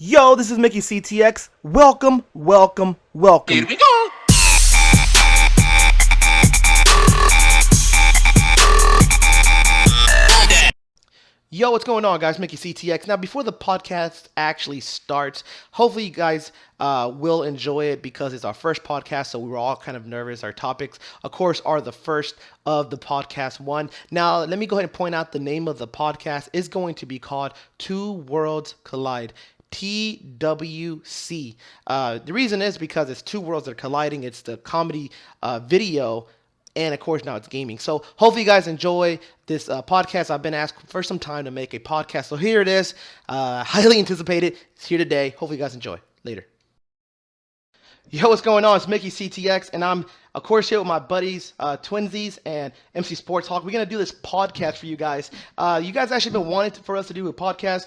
Yo, this is Mickeyctx. Welcome, welcome, welcome. Here we go. Yo, what's going on, guys? Mickeyctx. Now, before the podcast actually starts, hopefully you guys will enjoy it because it's our first podcast, so we were all kind of nervous. Our topics, of course, are the first of the podcast one. Now, let me go ahead and point out the name of the podcast is going to be called Two Worlds Collide. TWC. The reason is because it's two worlds that are colliding. It's the comedy video, and of course now it's gaming. So hopefully you guys enjoy this podcast. I've been asked for some time to make a podcast, so here it is. Highly anticipated. It's here today. Hopefully you guys enjoy. Later. Yo, what's going on? It's Mickeyctx, and I'm, of course, here with my buddies, Twinsies and MC Sports Talk. We're going to do this podcast for you guys. You guys actually been wanting for us to do a podcast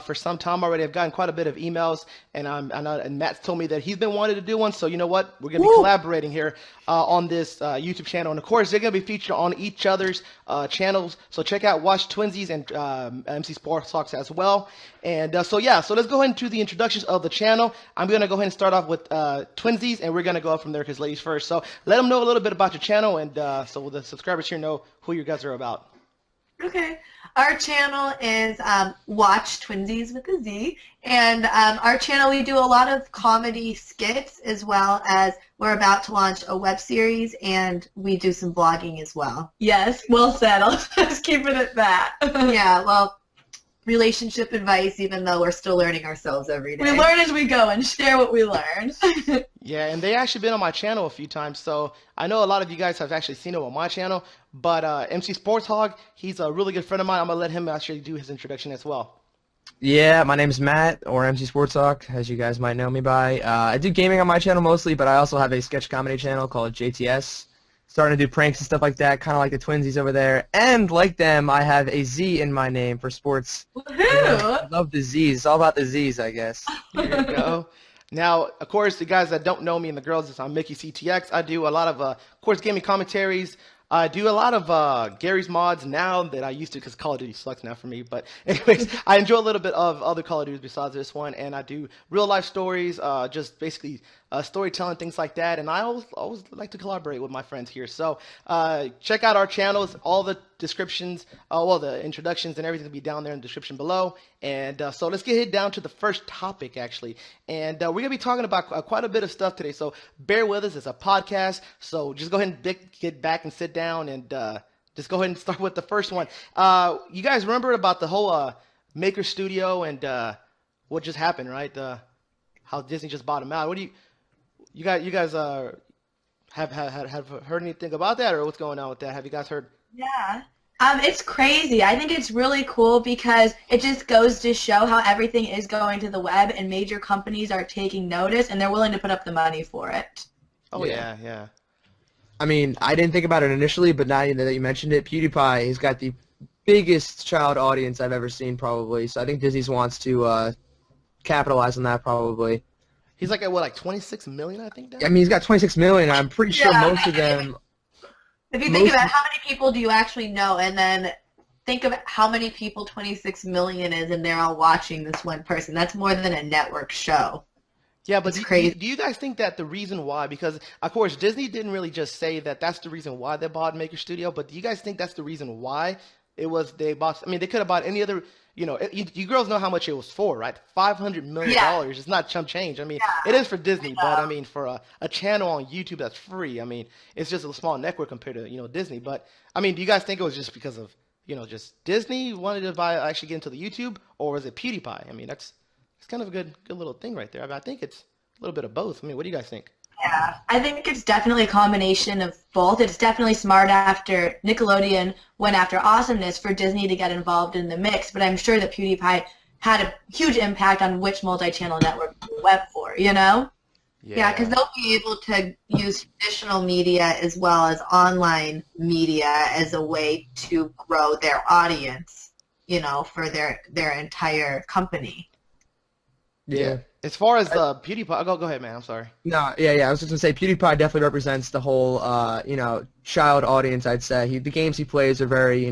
for some time already. I've gotten quite a bit of emails, and Matt's told me that he's been wanting to do one, so you know what? We're going to be collaborating here on this YouTube channel. And, of course, they're going to be featured on each other's channels, so check out Watch Twinsies and MC Sports Talks as well. And so let's go ahead and do the introductions of the channel. I'm going to go ahead and start off with Twinsies, and we're going to go up from there because ladies first. So let them know a little bit about your channel, and so the subscribers here know who you guys are about. Okay. Our channel is Watch Twinsies with a Z, and our channel, we do a lot of comedy skits, as well as we're about to launch a web series, and we do some blogging as well. Yes, well said. I'll just keep it at that. Yeah, well, relationship advice, even though we're still learning ourselves every day. We learn as we go and share what we learn. Yeah, and they actually been on my channel a few times, so I know a lot of you guys have actually seen it on my channel, but MC Sports Hog, he's a really good friend of mine. I'm going to let him actually do his introduction as well. Yeah, my name's Matt, or MC Sports Talk, as you guys might know me by. I do gaming on my channel mostly, but I also have a sketch comedy channel called JTS. Starting to do pranks and stuff like that, kind of like the Twinsies over there. And like them, I have a Z in my name for sports. Woohoo! I love the Z's. It's all about the Z's, I guess. There you go. Now, of course, the guys that don't know me and the girls, I'm Mickeyctx. I do a lot of course, gaming commentaries. I do a lot of Gary's mods now that I used to because Call of Duty sucks now for me. But anyways, I enjoy a little bit of other Call of Duties besides this one. And I do real life stories, just basically storytelling, things like that. And I always like to collaborate with my friends here. So check out our channels. All the descriptions, well, the introductions and everything will be down there in the description below. And so let's get down to the first topic, actually. And we're going to be talking about quite a bit of stuff today. So bear with us. It's a podcast. So just go ahead and get back and sit down and just go ahead and start with the first one. You guys remember about the whole Maker Studio and what just happened, right? How Disney just bought them out. What do you guys have heard anything about that, or what's going on with that? Have you guys heard? Yeah. It's crazy. I think it's really cool because it just goes to show how everything is going to the web, and major companies are taking notice, and they're willing to put up the money for it. Oh, yeah. I mean, I didn't think about it initially, but now that you mentioned it, PewDiePie has got the biggest child audience I've ever seen, probably. So I think Disney wants to capitalize on that, probably. He's like at what, like 26 million, I think. Now? I mean, he's got 26 million. I'm pretty sure most of them. If you think about how many people do you actually know, and then think of how many people 26 million is, and they're all watching this one person. That's more than a network show. Yeah, but It's crazy. do you guys think that the reason why, because of course Disney didn't really just say that that's the reason why they bought Maker Studio, but do you guys think that's the reason why it was they bought? I mean, they could have bought any other. You know, you girls know how much it was for, right? $500 million. Yeah. It's not chump change. I mean, Yeah. it is for Disney, but I mean, for a channel on YouTube that's free, I mean, it's just a small network compared to Disney. But I mean, do you guys think it was just because of just Disney wanted to actually get into the YouTube, or was it PewDiePie? I mean, it's kind of a good little thing right there. I mean, I think it's a little bit of both. I mean, what do you guys think? Yeah, I think it's definitely a combination of both. It's definitely smart after Nickelodeon went after awesomeness for Disney to get involved in the mix, but I'm sure that PewDiePie had a huge impact on which multi-channel network to web for, you know? Yeah, because they'll be able to use traditional media as well as online media as a way to grow their audience, for their entire company. Yeah. As far as PewDiePie, go ahead, man. I'm sorry. No, yeah. I was just gonna say PewDiePie definitely represents the whole, child audience. I'd say the games he plays are very,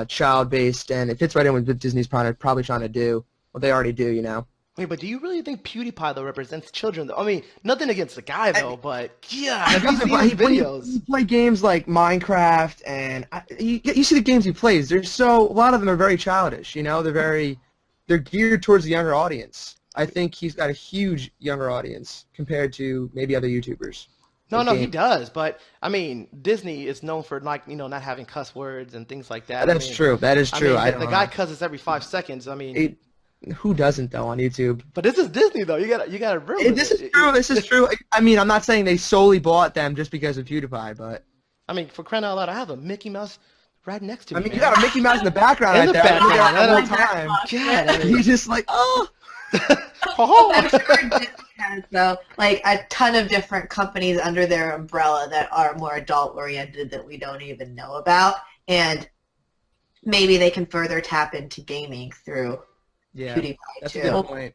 child-based, and it fits right in with what Disney's probably trying to do. What they already do, Wait, but do you really think PewDiePie though represents children? Though? I mean, nothing against the guy though, but yeah, have you seen his videos? You play games like Minecraft, and you see the games he plays. A lot of them are very childish. You know, they're geared towards the younger audience. I think he's got a huge younger audience compared to maybe other YouTubers. No, he does. But I mean, Disney is known for not having cuss words and things like that. That's true. That is true. I mean, the guy cusses every 5 seconds. I mean, who doesn't though on YouTube? but this is Disney though. You gotta remember. This is true. This is true. I mean, I'm not saying they solely bought them just because of PewDiePie, but I mean, for crying out loud, I have a Mickey Mouse right next to me. I mean, you got a Mickey Mouse in the background In right the there. background, At one time. God, He's just like, oh. I'm sure Disney has, though, like a ton of different companies under their umbrella that are more adult-oriented that we don't even know about, and maybe they can further tap into gaming through PewDiePie that's too. a good point.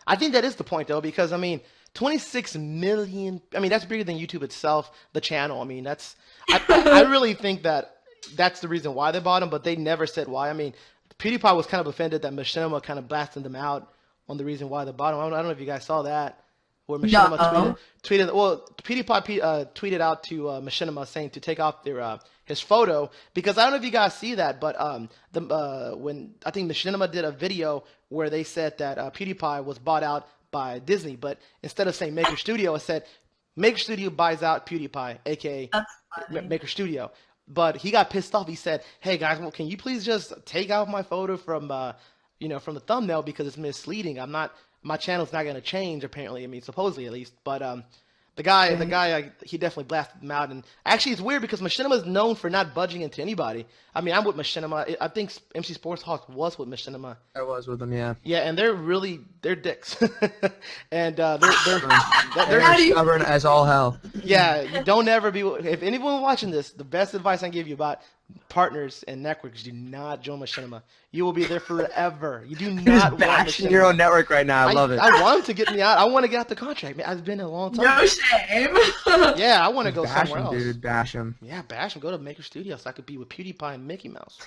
I think that is the point though, because I mean, 26 million. I mean, that's bigger than YouTube itself. The channel. I mean, I really think that's the reason why they bought him, but they never said why. I mean, PewDiePie was kind of offended that Machinima kind of blasted them out on the reason why they bought him. I don't know if you guys saw that, where Machinima tweeted. Well, PewDiePie tweeted out to Machinima saying to take off his photo, because I don't know if you guys see that, but when I think Machinima did a video where they said that PewDiePie was bought out by Disney, but instead of saying Maker Studio, it said Maker Studio buys out PewDiePie, aka Maker Studio. But he got pissed off. He said, "Hey guys, well, can you please just take out my photo from from the thumbnail because it's misleading. My channel's not gonna change apparently. I mean, supposedly at least. But the guy, he definitely blasted him out. And actually, it's weird because Machinima is known for not budging into anybody. I mean, I'm with Machinima. I think MC Sports Hawk was with Machinima. I was with them, yeah. Yeah, and they're dicks, and they're stubborn as all hell. Yeah, you don't ever be. If anyone watching this, the best advice I can give you about partners and networks: do not join Machinima. You will be there forever. You do not want bashing your own network right now. I love it. I want him to get me out. I want to get out the contract. Man, it's been a long time. No shame. Yeah, I want to go bash somewhere him, else. dude. Bash him. Yeah, bash him. Go to Maker Studio so I could be with PewDiePie and Mickey Mouse.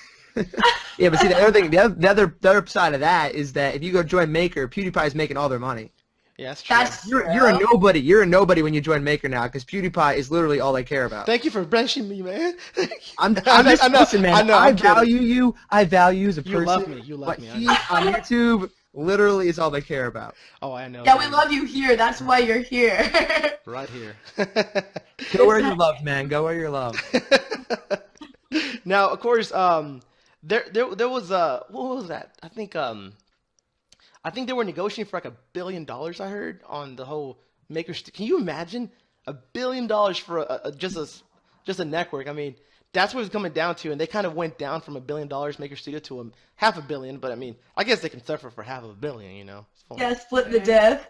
Yeah, but see, the other thing, the other side of that is that if you go join Maker, PewDiePie's making all their money. Yeah, that's true. You're a nobody. You're a nobody when you join Maker now, because PewDiePie is literally all they care about. Thank you for benching me, man. Listen, man. I value you. I value you as a person. You love me. You love me. He, on YouTube, literally is all they care about. Oh, I know. Yeah, we love you here. That's why you're here. Right here. Go where you're loved, man. Go where you're loved. Now, of course, there was what was that? I think they were negotiating for like $1 billion. I heard on the whole Maker. Can you imagine $1 billion for just a network? I mean, that's what it's coming down to, and they kind of went down from $1 billion Maker Studio to $500 million. But I mean, I guess they can suffer for $500 million, you know. Yeah, split the diff.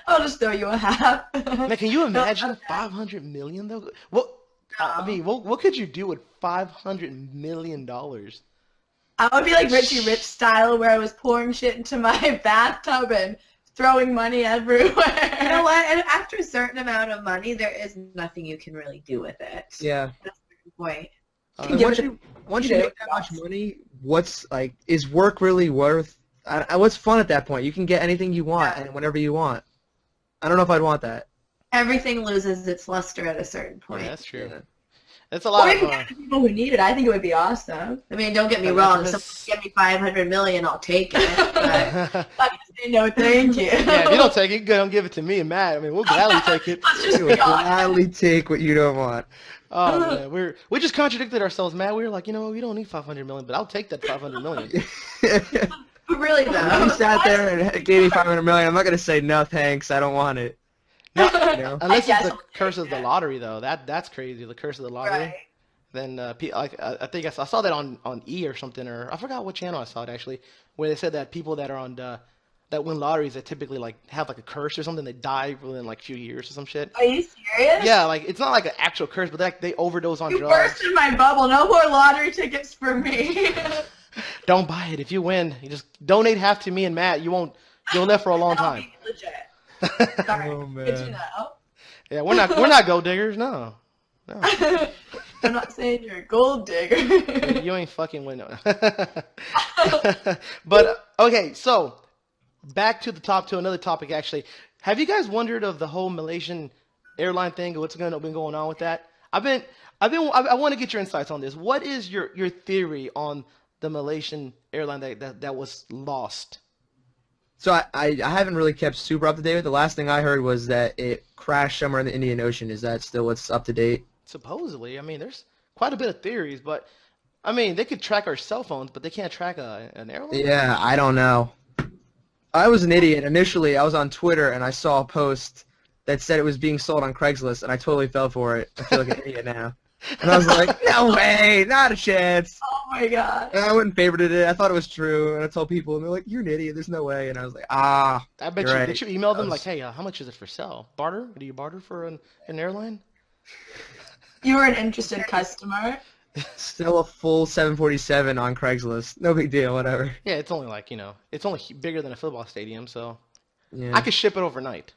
I'll just throw you a half. Man, can you imagine $500 million though? What? I mean, what could you do with $500 million? I would be like Richie Rich style, where I was pouring shit into my bathtub and throwing money everywhere. You know what? And after a certain amount of money, there is nothing you can really do with it. Yeah. That's the point. Once you make that much money, is work really worth? What's fun at that point? You can get anything you want and whenever you want. I don't know if I'd want that. Everything loses its luster at a certain point. Yeah, that's true. Yeah. It's a lot or of even people who need it. I think it would be awesome. I mean, don't get me wrong. If someone give me $500 million, I'll take it. But I'm gonna say no, thank you. Yeah, if you don't take it, don't give it to me and Matt. I mean, we'll gladly take it. We'll gladly take what you don't want. Oh man, we just contradicted ourselves, Matt. We were like, you know, we don't need $500 million, but I'll take that $500 million. But really though, if you sat there and gave me $500 million, I'm not gonna say no thanks. I don't want it. No, unless it's the curse of the lottery, though. That's crazy. The curse of the lottery. Right. Then I think I saw that on E or something, or I forgot what channel I saw it actually, where they said that people that are on that win lotteries that typically like have like a curse or something, they die within like a few years or some shit. Are you serious? Yeah, like it's not like an actual curse, but like they overdose on You drugs. burst in my bubble. No more lottery tickets for me. Don't buy it. If you win, you just donate half to me and Matt. You'll live for a long time. Legit. Sorry. Oh, man. Good to know. Yeah, we're not gold diggers. No. I'm not saying you're a gold digger. You ain't fucking winning. But okay, so back to the top to another topic actually. Have you guys wondered of the whole Malaysian airline thing? What's going been going on with that? I want to get your insights on this. What is your theory on the Malaysian airline that was lost? So I haven't really kept super up to date with it. The last thing I heard was that it crashed somewhere in the Indian Ocean. Is that still what's up to date? Supposedly, I mean, there's quite a bit of theories, but I mean, they could track our cell phones, but they can't track an airline. Yeah, I don't know. I was an idiot. Initially, I was on Twitter and I saw a post that said it was being sold on Craigslist, and I totally fell for it. I feel like an idiot now. And I was like, no way, not a chance. Oh my god. And I went and favorited it. I thought it was true, and I told people, and they're like, you're an idiot. There's no way. And I was like, I bet you're you. right. Did you email them like, hey, how much is it for sale? Barter? Do you barter for an airline? You were an interested customer. Still a full 747 on Craigslist. No big deal, whatever. Yeah, it's only like it's only bigger than a football stadium, so Yeah. I could ship it overnight.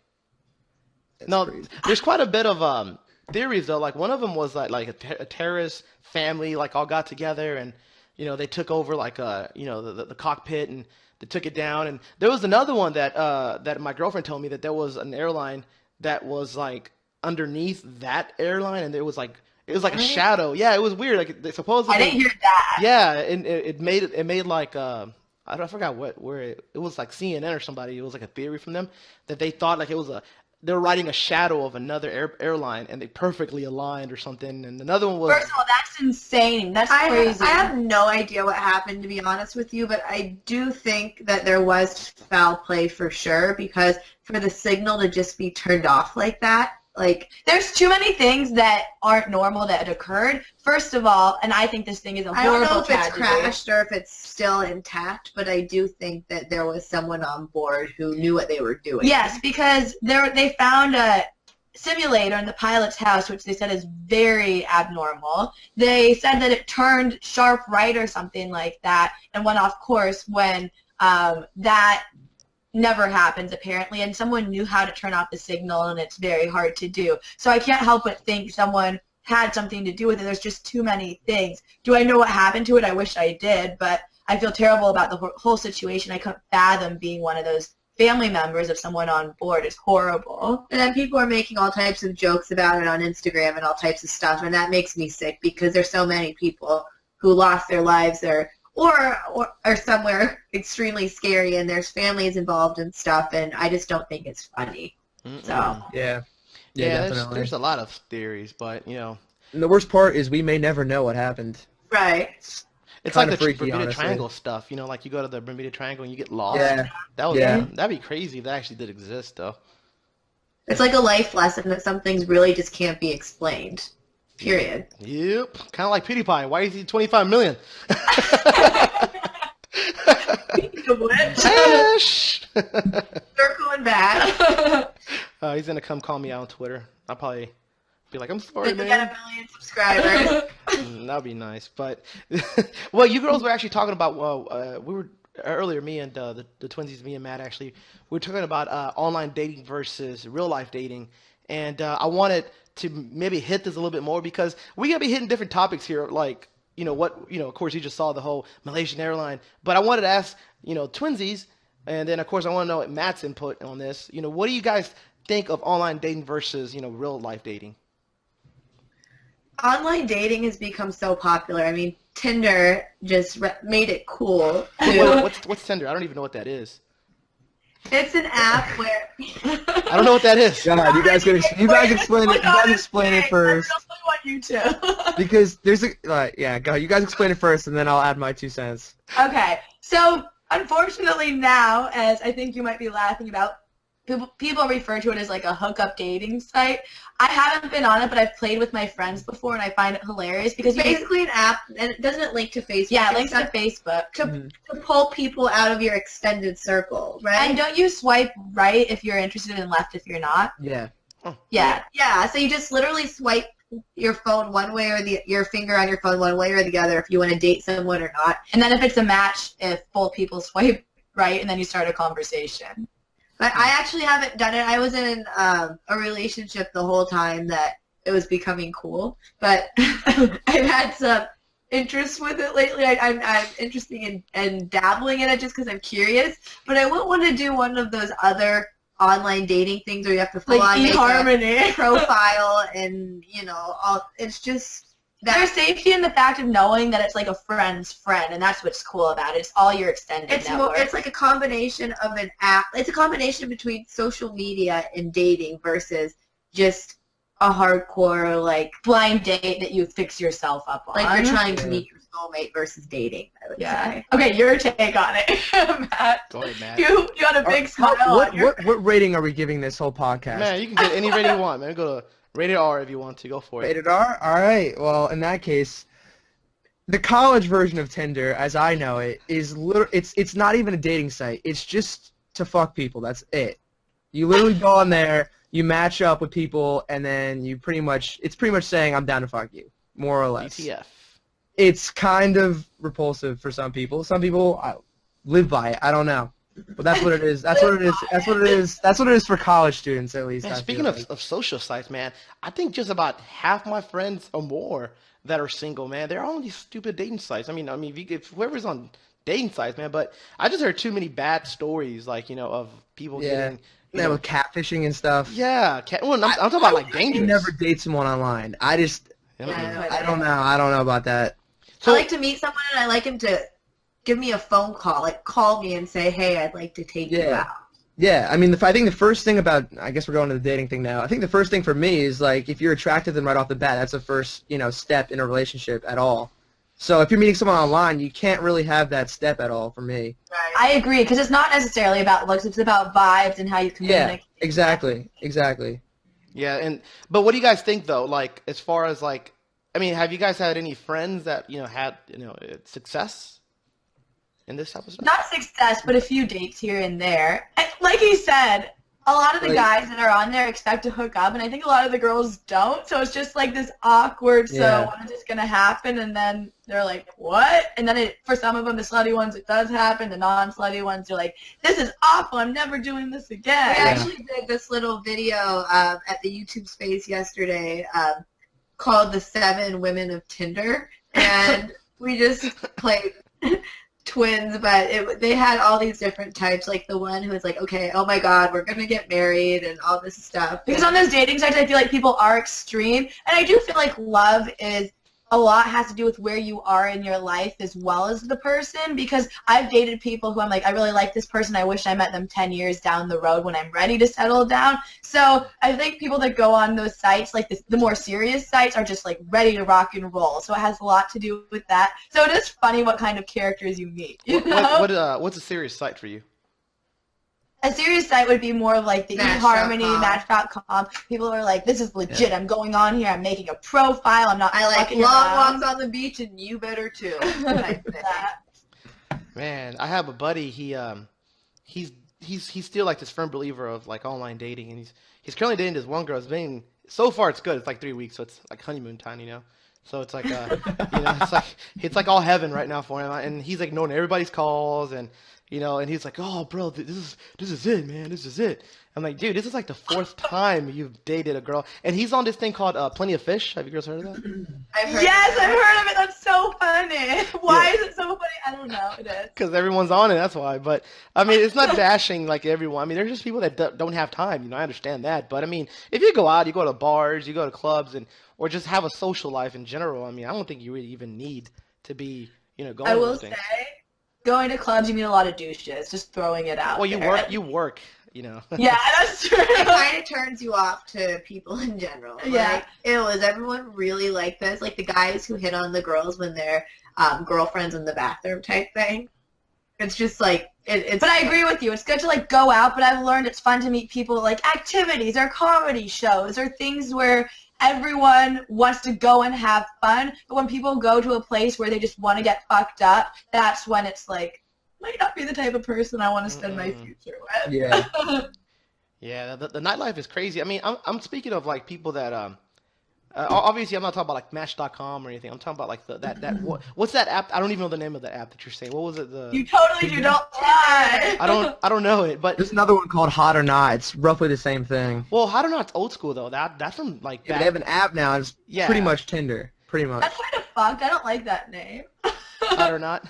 That's No, crazy. there's quite a bit of theories though. Like one of them was like a terrorist family like all got together and they took over like the cockpit and they took it down. And there was another one that my girlfriend told me that there was an airline that was like underneath that airline and it was like a Really? shadow. Yeah, it was weird. Like they supposedly I didn't hear that. yeah, and it made like I forgot where it was like CNN or somebody. It was like a theory from them that they thought like they were riding a shadow of another airline and they perfectly aligned or something. And another one was First of all, that's insane. That's crazy. I have no idea what happened, to be honest with you, but I do think that there was foul play for sure because for the signal to just be turned off like that, like There's too many things that aren't normal that had occurred. First of all, and I think this thing is a I don't horrible know if it's tragedy. crashed or if it's still intact, but I do think that there was someone on board who knew what they were doing. Yes, because they found a simulator in the pilot's house, which they said is very abnormal. They said that it turned sharp right or something like that and went off course when that never happens apparently, and someone knew how to turn off the signal, and it's very hard to do. So I can't help but think someone had something to do with it. There's just too many things. Do I know what happened to it? I wish I did, but I feel terrible about the whole situation. I couldn't fathom being one of those family members of someone on board. It's horrible. And then people are making all types of jokes about it on Instagram and all types of stuff, and that makes me sick because there's so many people who lost their lives or somewhere extremely scary, and there's families involved and stuff, and I just don't think it's funny. Mm-mm. So Yeah. yeah. Definitely. There's a lot of theories, but And the worst part is we may never know what happened. right. it's like Kinda the freaky, Bermuda honestly. Triangle stuff. Like you go to the Bermuda Triangle and you get lost. Yeah. Yeah. That'd be crazy if that actually did exist though. It's like a life lesson that some things really just can't be explained. Period. Yep. Kind of like PewDiePie. Why is he 25 million? Cash. Circling back. He's gonna come call me out on Twitter. I'll probably be like, I'm sorry, Then you man. get 1 million subscribers. That'd be nice. But well, you girls were actually talking about we were earlier. Me and the twinsies, me and Matt actually, we were talking about online dating versus real life dating, and I wanted to maybe hit this a little bit more because we gotta be hitting different topics here, like. Of course, you just saw the whole Malaysian airline, but I wanted to ask, twinsies, and then, of course, I want to know Matt's input on this. What do you guys think of online dating versus, real life dating? Online dating has become so popular. I mean, Tinder just made it cool. What's Tinder? I don't even know what that is. It's an app where I don't know what that is. God, you guys explain it. You guys explain it first. I want you to. Because there's go. You guys explain it first, and then I'll add my 2 cents. Okay, so unfortunately now, as I think you might be laughing about, people refer to it as like a hookup dating site. I haven't been on it, but I've played with my friends before, and I find it hilarious because basically an app, and it doesn't link to Facebook. yeah, it It's links to not Facebook. to pull people out of your extended circle, right? And don't you swipe right if you're interested and left if you're not? Yeah. Yeah. Yeah, so you just literally swipe your phone one way or your finger on your phone one way or the other if you want to date someone or not. And then if it's a match, if both people swipe right, and then you start a conversation. But I actually haven't done it. I was in a relationship the whole time that it was becoming cool. But I've had some interest with it lately. I'm interested in dabbling in it just because I'm curious. But I wouldn't want to do one of those other online dating things where you have to full on make a profile and it's just there's safety in the fact of knowing that it's like a friend's friend, and that's what's cool about it. It's all your extended network. It's like a combination of an app. It's a combination between social media and dating versus just a hardcore like blind date that you fix yourself up on. Like you're trying to meet your soulmate versus dating, I would say. Okay, your take on it, Matt. Go ahead, Matt. You had a big smile on your... What rating are we giving this whole podcast? Man, you can get any rating you want, man. Go to rated R if you want to. Go for it. Rated R? All right. Well, in that case, the college version of Tinder, as I know it, is it's not even a dating site. It's just to fuck people. That's it. You literally go on there, you match up with people, and then it's pretty much saying I'm down to fuck you, more or less. DTF. It's kind of repulsive for some people. Some people live by it. I don't know. But that's what it is. That's what it is. That's what it is. That's what it is for college students, at least. Man, speaking of social sites, man, I think just about half my friends or more that are single, man, they're on these stupid dating sites. I mean, if whoever's on dating sites, man, but I just heard too many bad stories, like of people getting. Yeah, with catfishing and stuff. Yeah, I'm talking about like dangerous. Never date someone online. I don't know. I don't know about that. So, I like to meet someone and I like him to give me a phone call, like call me and say, hey, I'd like to take you out. Yeah, I mean, I think the first thing about, I guess we're going to the dating thing now. I think the first thing for me is like if you're attracted to them right off the bat, that's the first step in a relationship at all. So if you're meeting someone online, you can't really have that step at all for me. Right. I agree, because it's not necessarily about looks; it's about vibes and how you communicate. Yeah, exactly. Yeah, but what do you guys think though? Like as far as like, I mean, have you guys had any friends that had success in this type of stuff? Not success, but a few dates here and there. And like he said, a lot of the guys that are on there expect to hook up, and I think a lot of the girls don't. So it's just like this awkward. So when is this gonna happen? And then they're like, what? And then for some of them, the slutty ones, it does happen. The non-slutty ones are like, this is awful. I'm never doing this again. We actually did this little video at the YouTube space yesterday called "The 7 Women of Tinder," and we just played twins, but they had all these different types, like the one who was like, okay, oh my god, we're gonna get married and all this stuff. Because on those dating sites, I feel like people are extreme, and I do feel like love is a lot has to do with where you are in your life as well as the person, because I've dated people who I'm like, I really like this person, I wish I met them 10 years down the road when I'm ready to settle down. So I think people that go on those sites, like the more serious sites, are just like ready to rock and roll. So it has a lot to do with that. So it is funny what kind of characters you meet. What's a serious site for you? A serious site would be more of like the eHarmony, Match.com. People are like, this is legit. Yeah. I'm going on here. I'm making a profile. I'm not. I like long walks on the beach, and you better too. Man, I have a buddy. He's still like this firm believer of like online dating, and he's currently dating this one girl. So far it's good. It's like 3 weeks, so it's like honeymoon time, So it's like it's like all heaven right now for him, and he's like ignoring everybody's calls and. And he's like, oh, bro, this is it, man. This is it. I'm like, dude, this is like the 4th time you've dated a girl. And he's on this thing called Plenty of Fish. Have you girls heard of that? I've heard of it. That's so funny. Why is it so funny? I don't know. It is. Because everyone's on it. That's why. But, I mean, it's not bashing like everyone. I mean, there's just people that don't have time. I understand that. But, I mean, if you go out, you go to bars, you go to clubs, or just have a social life in general, I mean, I don't think you really even need to be, going to those things. Going to clubs, you meet a lot of douches. Just throwing it out. Well, you work. Yeah, that's true. It kind of turns you off to people in general. Yeah. Like, is everyone really like this? Like the guys who hit on the girls when they're girlfriends in the bathroom type thing. It's just like it's. But I agree with you. It's good to like go out, but I've learned it's fun to meet people at, like activities or comedy shows or things where everyone wants to go and have fun, but when people go to a place where they just want to get fucked up, that's when it's like, might not be the type of person I want to spend my future with. Yeah. Yeah, the nightlife is crazy. I mean, I'm speaking of like people that obviously I'm not talking about like Match.com or anything. I'm talking about like what's that app? I don't even know the name of the app that you're saying. What was it? You totally do not lie. I don't know it, but there's another one called Hot or Not. It's roughly the same thing. Well, Hot or Not's old school though. That's from like they have an app now. It's pretty much Tinder. Pretty much. That's kind of fucked. I don't like that name. Hot or not?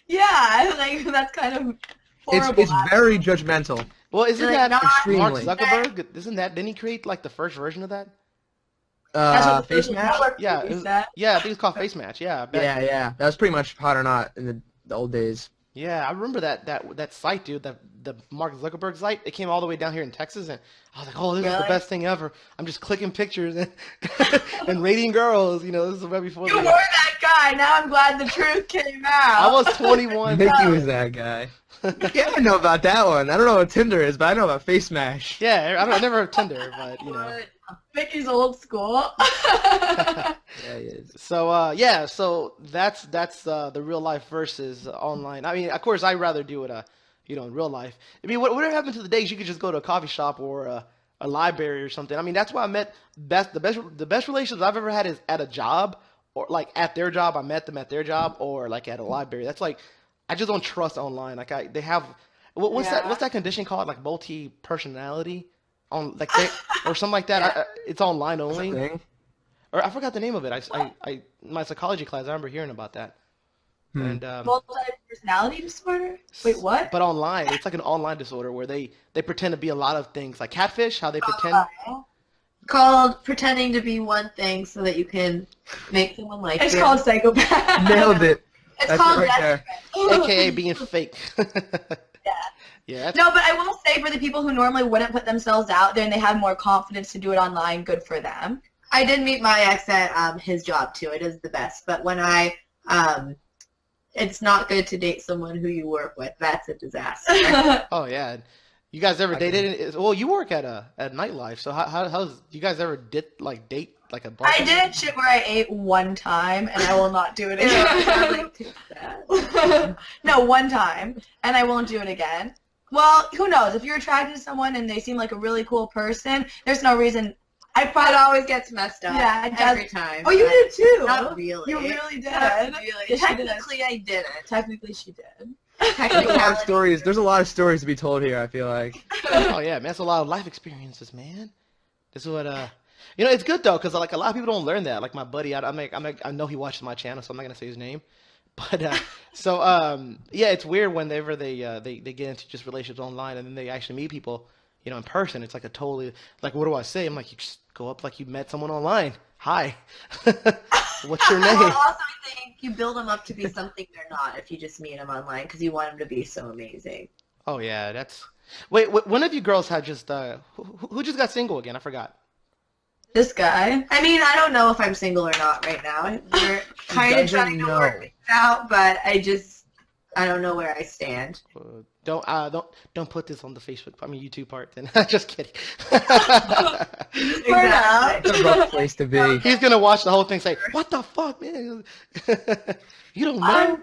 Yeah, like that's kind of horrible. It's very judgmental. Well, isn't Like, that not- Mark Extremely. Zuckerberg? Isn't that? Didn't he create like the first version of that? That's what the Face social match? network Yeah, movie it was- said. Yeah, I think it's called Face Match. Yeah, I bet. Yeah. That was pretty much hot or not in the old days. Yeah, I remember that site, dude. The Mark Zuckerberg site. It came all the way down here in Texas, and I was like, "Oh, this is the Really? best thing ever." I'm just clicking pictures and, and rating girls. You know, this is right before. You were that guy. Now I'm glad the truth came out. I was 21. Mickey was that guy. Yeah, I know about that one. I don't know what Tinder is, but I know about Face Mash. Yeah, I never heard Tinder, but you know. Mickey's old school. Yeah, he is. So yeah, so that's the real life versus online. I mean, of course, I'd rather do it in real life. I mean, whatever happened to the days you could just go to a coffee shop or a library or something? I mean, that's why I met the best relationships I've ever had is at a job or like at their job. I met them at their job or like at a library. That's like I just don't trust online. Like they have what's that condition called? Like multi personality on like or something like that. It's online only. Thing. Or I forgot the name of it. I my psychology class. I remember hearing about that. And Multi-personality disorder? Wait, what? but online, it's like an online disorder where they pretend to be a lot of things, like catfish. How they pretend. Called pretending to be one thing so that you can make someone like It's you. called psychopath. Nailed it. It's That's called it right there. AKA being fake. Yeah. That's, No, but I will say for the people who normally wouldn't put themselves out there and they have more confidence to do it online, good for them. I did meet my ex at his job too. It is the best. But when it's not good to date someone who you work with. That's a disaster. oh yeah. You guys ever dated? Well, you work at nightlife, so how's you guys ever date like a bar? I did shit where I ate one time and I will not do it again. No, one time, and I won't do it again. Well, who knows? If you're attracted to someone and they seem like a really cool person, there's no reason. It always gets messed up. Yeah, it every does. time. Oh, you but did too. Not really. You really did. Not really. Yes, she did. Technically, I didn't. Technically, she did. There's a lot of Technicality. stories. There's a lot of stories to be told here. I feel like. Oh yeah, man, that's a lot of life experiences, man. This is what it's good though, cause like a lot of people don't learn that. Like my buddy, I know he watches my channel, so I'm not gonna say his name. But yeah, it's weird whenever they get into just relationships online and then they actually meet people, in person. It's like a totally like what do I say? I'm like you just go up like you met someone online. Hi, what's your name? Well, also, I think you build them up to be something they're not if you just meet them online because you want them to be so amazing. Oh yeah, that's. Wait, one of you girls had just who just got single again? I forgot. This guy. I mean, I don't know if I'm single or not right now. We're kind of doesn't trying to know. work things out, but I don't know where I stand. Don't put this on the Facebook. I mean YouTube part. Then just kidding. Exactly. It's a rough place to be. He's gonna watch the whole thing. Say, what the fuck, man? You don't know.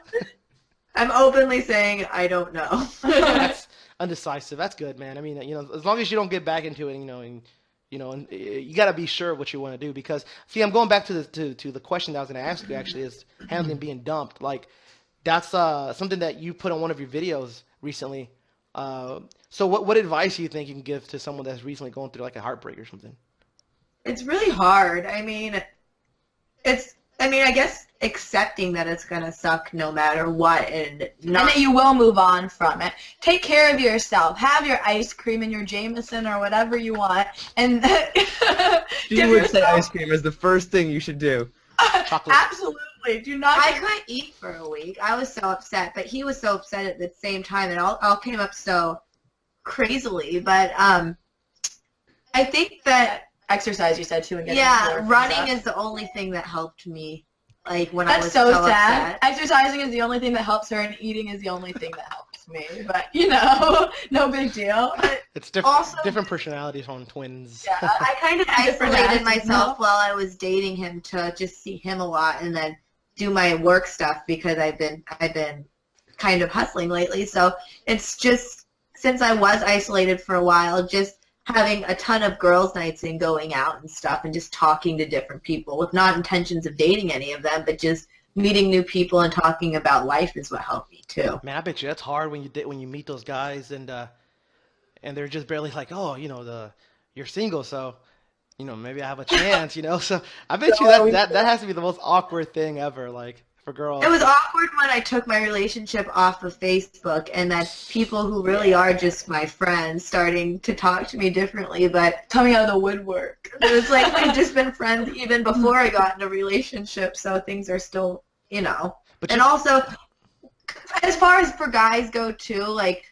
I'm openly saying I don't know. That's undecisive. That's good, man. I mean, as long as you don't get back into it, and you got to be sure what you want to do. Because, see, I'm going back to the question that I was going to ask you. Actually, is handling being dumped. Like, that's something that you put on one of your videos recently. So, what advice do you think you can give to someone that's recently going through like a heartbreak or something? It's really hard. I mean, I guess accepting that it's gonna suck no matter what, and not. And that you will move on from it. Take care of yourself. Have your ice cream and your Jameson or whatever you want. And You would say ice cream is the first thing you should do. Chocolate. Absolutely. Do not. I couldn't eat for a week. I was so upset, but he was so upset at the same time, and all came up so crazily. But I think that Exercise, you said too, and getting running is the only thing that helped me. Like when I That's was so so sad. upset. Exercising is the only thing that helps her, and eating is the only thing that helps me. But no big deal. But It's different. Also- Different personalities on twins. Yeah, I kind of Different isolated acts, myself while I was dating him to just see him a lot and then do my work stuff because I've been kind of hustling lately. So it's just since I was isolated for a while, just having a ton of girls' nights and going out and stuff and just talking to different people with not intentions of dating any of them, but just meeting new people and talking about life is what helped me too. Man, I bet you that's hard when you meet those guys and they're just barely like, oh, you're single, so maybe I have a chance, So I bet you that has to be the most awkward thing ever, like for girls. It was awkward when I took my relationship off of Facebook and then people who really are just my friends starting to talk to me differently, but Coming out of the woodwork. it was like we've just been friends even before I got in a relationship, so things are still, But And also, as far as for guys go too, like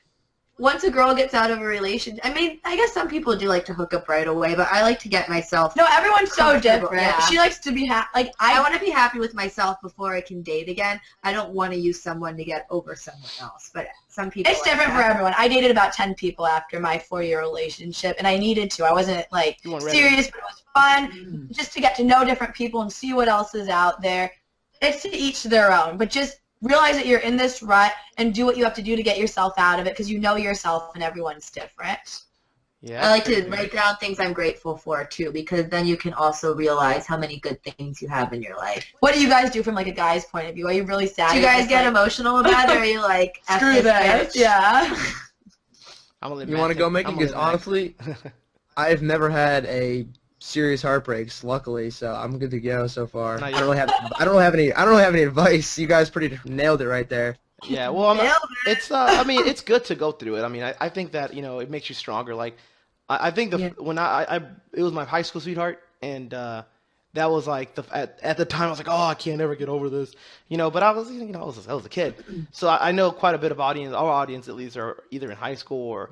once a girl gets out of a relationship, I mean, I guess some people do like to hook up right away, but I like to get myself. No, everyone's so Comfortable, different. yeah. She likes to be happy. Like I want to be happy with myself before I can date again. I don't want to use someone to get over someone else, but some people. It's different for everyone. I dated about 10 people after my 4-year relationship, and I needed to. I wasn't like You weren't ready. serious, but it was fun just to get to know different people and see what else is out there. It's to each their own, but just realize that you're in this rut and do what you have to do to get yourself out of it because you know yourself and everyone's different. Yeah. I like to write down things I'm grateful for too, because then you can also realize how many good things you have in your life. What do you guys do from like a guy's point of view? Are you really sad? Do you You're guys just get like, emotional about it, or are you like, F screw this that? bitch? Yeah. You want to go, Mickey? Because honestly, I've never had a serious heartbreaks, luckily, so I'm good to go so far. No, I don't have any advice. You guys pretty nailed it right there. Yeah, well, Nailed it. it's I mean, it's good to go through it. I mean, I think that it makes you stronger. Like, I think when it was my high school sweetheart, and that was like at the time I was like, oh, I can't ever get over this, But I was I was a kid, so I know quite a bit of audience. Our audience at least are either in high school or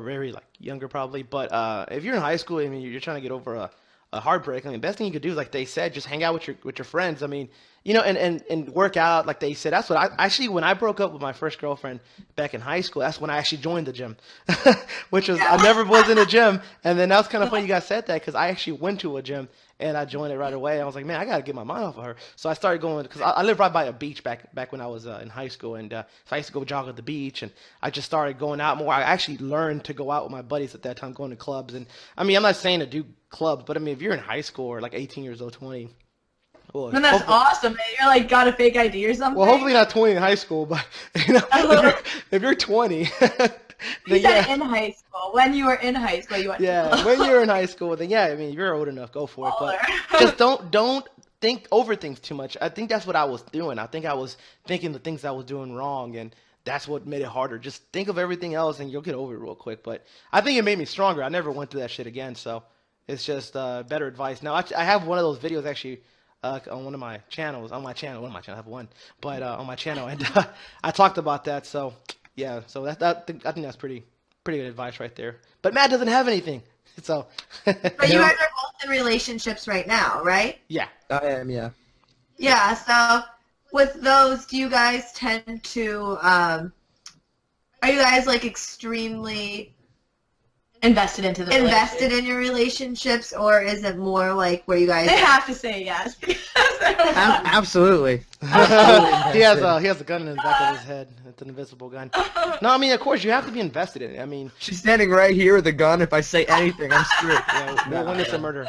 very like younger probably. But if you're in high school, I mean, you're trying to get over a heartbreak. I mean, the best thing you could do is like they said, just hang out with your friends. I mean, and work out like they said. That's what I actually when I broke up with my first girlfriend back in high school. That's when I actually joined the gym, which was I never was in a gym. And then that was kind of funny you guys said that because I actually went to a gym and I joined it right away. I was like, man, I gotta get my mind off of her. So I started going because I lived right by a beach back when I was in high school, and so I used to go jog at the beach, and I just started going out more. I actually learned to go out with my buddies at that time, going to clubs. And I mean, I'm not saying to do clubs, but I mean, if you're in high school or like 18 years old, 20. Well, And that's awesome, man. You're like got a fake ID or something. well, hopefully not 20 in high school, but if you're 20, then You said yeah. in high school. When you were in high school, you went to Yeah, clubs. when you're in high school, then yeah, I mean, if you're old enough, go for it. But just don't think over things too much. I think that's what I was doing. I think I was thinking the things I was doing wrong, and that's what made it harder. Just think of everything else, and you'll get over it real quick. But I think it made me stronger. I never went through that shit again, so it's just better advice. Now, I have one of those videos actually on one of my channels. I have one, but on my channel, and I talked about that. So yeah, so I think that's pretty good advice right there. But Matt doesn't have anything, so But you guys are both in relationships right now, right? yeah. I am, yeah. Yeah, so with those, do you guys tend to, are you guys like extremely Invested into the invested in your relationships, or is it more like where you guys They have to say yes. Absolutely. he has a gun in the back of his head. It's an invisible gun. No, I mean, of course, you have to be invested in it. I mean, She's standing right here with a gun. If I say anything, I'm screwed. we'll win this a murder.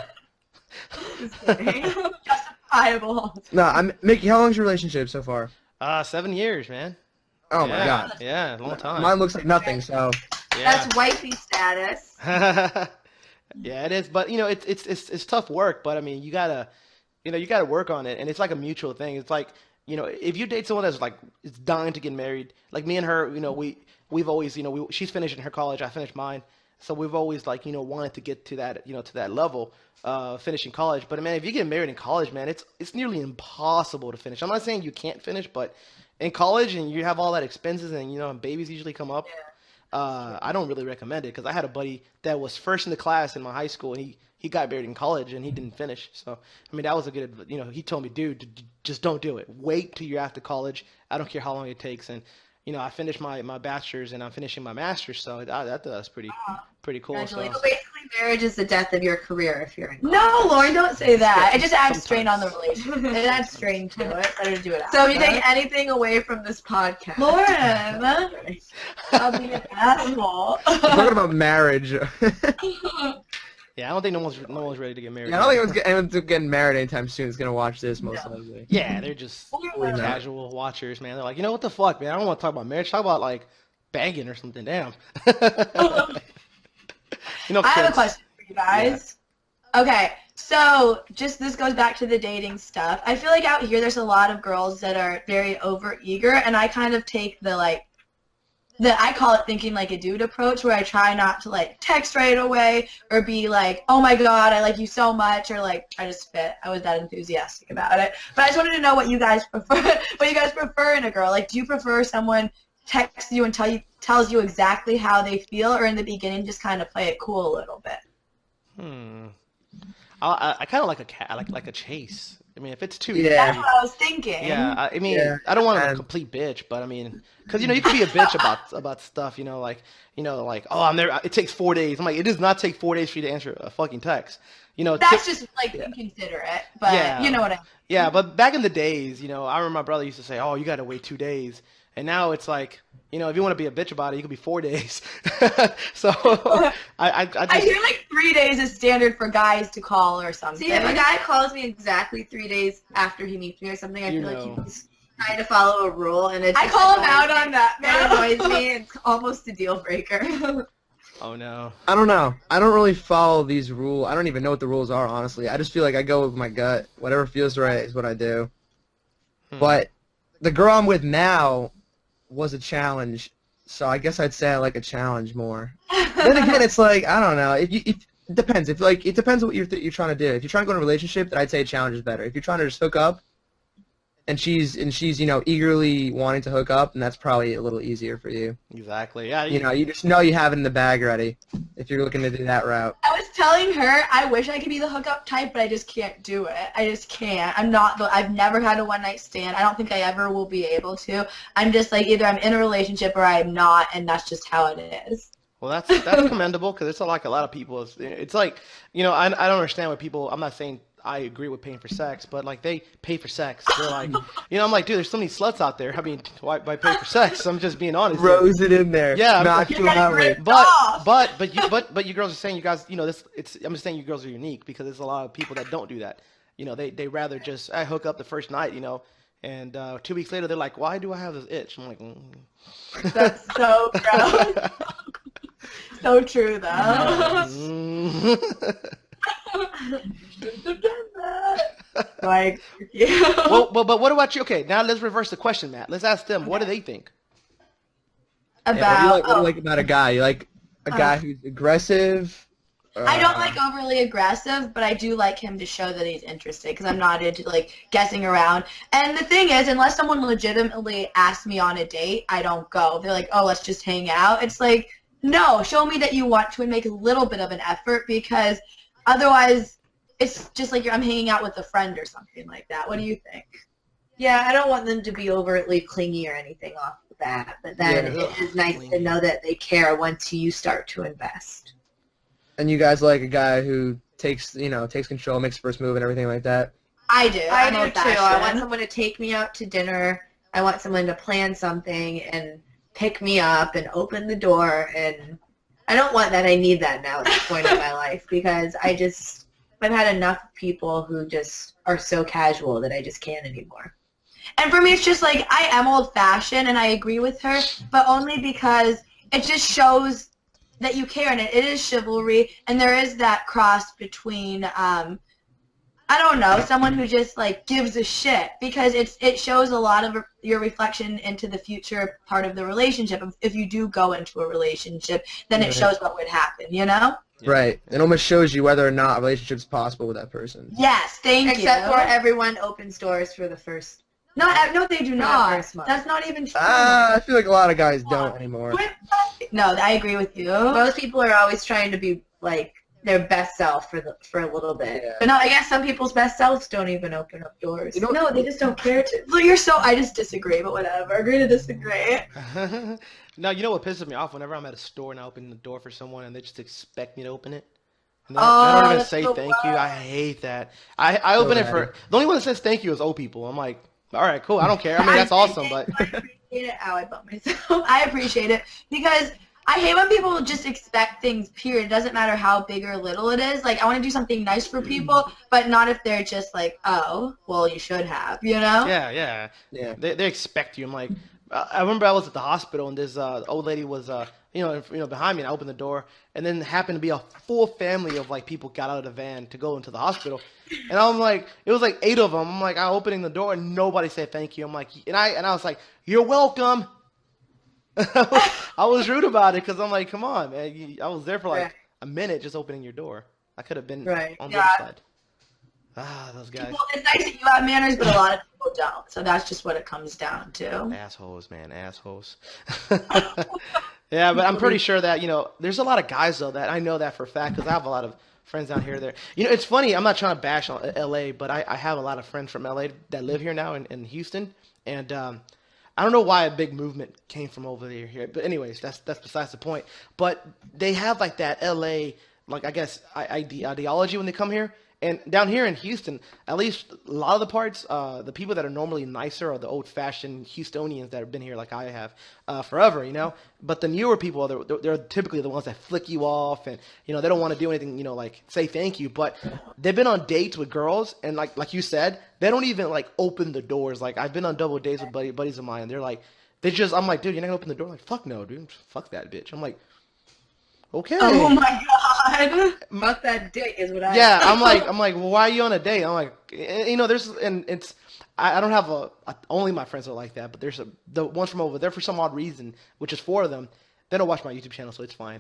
Justifiable. No, Mickey, how long's your relationship so far? 7 years, man. Oh yeah, my god. Yeah, long time. Mine looks like nothing, so. Yeah. That's wifey status. Yeah, it is. But it's tough work. But I mean, you gotta work on it, and it's like a mutual thing. It's like if you date someone that's like is dying to get married, like me and her, we've always she's finishing her college, I finished mine, so we've always like wanted to get to that to that level, finishing college. But man, if you get married in college, man, it's nearly impossible to finish. I'm not saying you can't finish, but in college and you have all that expenses and babies usually come up. I don't really recommend it because I had a buddy that was first in the class in my high school, and he got married in college and he didn't finish. So I mean, that was a good, he told me, dude, just don't do it. Wait till you're after college. I don't care how long it takes. And I finished my bachelor's and I'm finishing my master's, so that's pretty cool. So. So basically, marriage is the death of your career if you're in college. No, Lauren, don't say that. It just adds Sometimes. strain on the relationship. It adds strain to it. Better to do it after. So if you take anything away from this podcast, Lauren, I'll be an asshole. We're talking about marriage. Yeah, I don't think no one's ready to get married. Yeah, I don't think anyone's getting married anytime soon. Is gonna watch this most likely. Yeah, they're just not. casual watchers, man. They're like, what the fuck, man? I don't want to talk about marriage. Talk about like banging or something. Damn. I have a kids. question for you guys. Okay, so just this goes back to the dating stuff. I feel like out here there's a lot of girls that are very overeager, and I kind of take I call it thinking like a dude approach, where I try not to like text right away or be like, oh my god, I like you so much, or like I just spit. I was that enthusiastic about it. But I just wanted to know what you guys prefer. What you guys prefer in a girl? Like, do you prefer someone texts you and tells you exactly how they feel, or in the beginning just kind of play it cool a little bit? Hmm. I kind of like like a chase. I mean, if it's too Yeah. That's what I was thinking. yeah. I mean, Yeah. I don't want a And complete bitch, but I mean, because you can be a bitch about stuff. Like oh, I'm there. It takes 4 days. I'm like, it does not take 4 days for you to answer a fucking text. That's just like yeah. inconsiderate, but Yeah, you know what I yeah. mean. But back in the days, I remember my brother used to say, "Oh, you got to wait 2 days," and now it's like, if you want to be a bitch about it, you can be 4 days. So I I just hear like 3 days is standard for guys to call or something. See, if a guy calls me exactly 3 days after he meets me or something, I you feel like know. he's trying to follow a rule, and it I just call him annoys out me. on that, It annoys man. me. It's almost a deal breaker. Oh no. I don't know. I don't really follow these rules. I don't even know what the rules are, honestly. I just feel like I go with my gut. Whatever feels right is what I do. Hmm. But the girl I'm with now was a challenge, so I guess I'd say I like a challenge more. Then again, it's like, I don't know. It depends. It depends on what you're trying to do. If you're trying to go in a relationship, then I'd say a challenge is better. If you're trying to just hook up, and she's eagerly wanting to hook up, and that's probably a little easier for you. Exactly. Yeah. You just know you have it in the bag already if you're looking to do that route. I was telling her I wish I could be the hookup type, but I just can't do it. I just can't. I've never had a one night stand. I don't think I ever will be able to. I'm just like, either I'm in a relationship or I'm not, and that's just how it is. Well, that's commendable because it's like a lot of people. It's like I don't understand what people. I'm not saying I agree with paying for sex, but like they pay for sex. They're like, I'm like, dude, there's so many sluts out there. I mean, why pay for sex? I'm just being honest. Rose it in there. Yeah, Knock You're you getting out ripped with. off. But you girls are saying you guys, this. I'm just saying you girls are unique because there's a lot of people that don't do that. They rather just hook up the first night, and 2 weeks later they're like, why do I have this itch? I'm like, That's so gross. So true, though. mm. Shouldn't have done that. Like, yeah. Well, but what about you? Okay, now let's reverse the question, Matt. Let's ask them. What do they think? Yeah, what do you like about a guy? You like a guy who's aggressive? I don't like overly aggressive, but I do like him to show that he's interested because I'm not into like guessing around. And the thing is, unless someone legitimately asks me on a date, I don't go. They're like, oh, let's just hang out. It's like, no, show me that you want to and make a little bit of an effort, because otherwise it's just like I'm hanging out with a friend or something like that. What do you think? Yeah, I don't want them to be overtly clingy or anything off the bat, but then Yeah. it is nice to know that they care once you start to invest. And you guys like a guy who takes control, makes the first move, and everything like that. I do. I I'm do too. I old-fashioned. want someone to take me out to dinner. I want someone to plan something and pick me up and open the door. And I don't want that. I need that now at this point in my life, because I've had enough people who just are so casual that I just can't anymore. And for me, it's just like I am old-fashioned, and I agree with her, but only because it just shows that you care, and it is chivalry, and there is that cross between, I don't know, someone who just like gives a shit, because it shows a lot of your reflection into the future part of the relationship. If you do go into a relationship, then it shows what would happen, Yeah. Right. It almost shows you whether or not a relationship's possible with that person. Yes, thank Except you. for everyone opens doors for the first. No, they do For the not. first month. That's not even true. I feel like a lot of guys don't anymore. No, I agree with you. Most people are always trying to be like their best self for a little bit. Yeah. But no, I guess some people's best selves don't even open up doors. You know- No, they just don't care to. Well, I just disagree, but whatever. Agree to disagree. No, you know what pisses me off? Whenever I'm at a store and I open the door for someone and they just expect me to open it. And they don't even that's say the thank you. I hate that. I open it for the only one that says thank you is old people. I'm like, all right, cool. I don't care. I mean, that's awesome, but I appreciate it. Ow, I bumped myself. I appreciate it because I hate when people just expect things, period. It doesn't matter how big or little it is. Like, I want to do something nice for people, but not if they're just like, oh, well, you should have, you know? yeah. Yeah. They expect you. I'm like, I remember I was at the hospital and this old lady was, behind me, and I opened the door, and then happened to be a full family of like people got out of the van to go into the hospital, and I'm like, it was like 8 of them. I'm like, I opening the door, and nobody said thank you. I'm like, and I was like, you're welcome. I was rude about it because I'm like, come on, man. I was there for like a minute just opening your door. I could have been on the other side. Ah, those guys. People, it's nice that you have manners, but a lot of people don't. So that's just what it comes down to. Assholes, man, assholes. Yeah, but I'm pretty sure that, there's a lot of guys, though, that I know that for a fact because I have a lot of friends down here. There, it's funny. I'm not trying to bash on LA, but I have a lot of friends from LA that live here now in Houston. And I don't know why a big movement came from over there here. But anyways, that's besides the point. But they have like that LA, like I guess, ideology when they come here. And down here in Houston, at least a lot of the parts, the people that are normally nicer are the old-fashioned Houstonians that have been here like I have forever, But the newer people, they're typically the ones that flick you off, and they don't want to do anything, like say thank you. But they've been on dates with girls, and like you said, they don't even like open the doors. Like I've been on double dates with buddies of mine, and they're like, I'm like, dude, you're not gonna open the door? Like, fuck no, dude, fuck that bitch. I'm like, okay. Oh my god. Fuck that dick is what I. Yeah, I'm like, well, why are you on a date? I'm like, I don't have only my friends are like that, but there's the ones from over there for some odd reason, which is 4 of them. They don't watch my YouTube channel, so it's fine.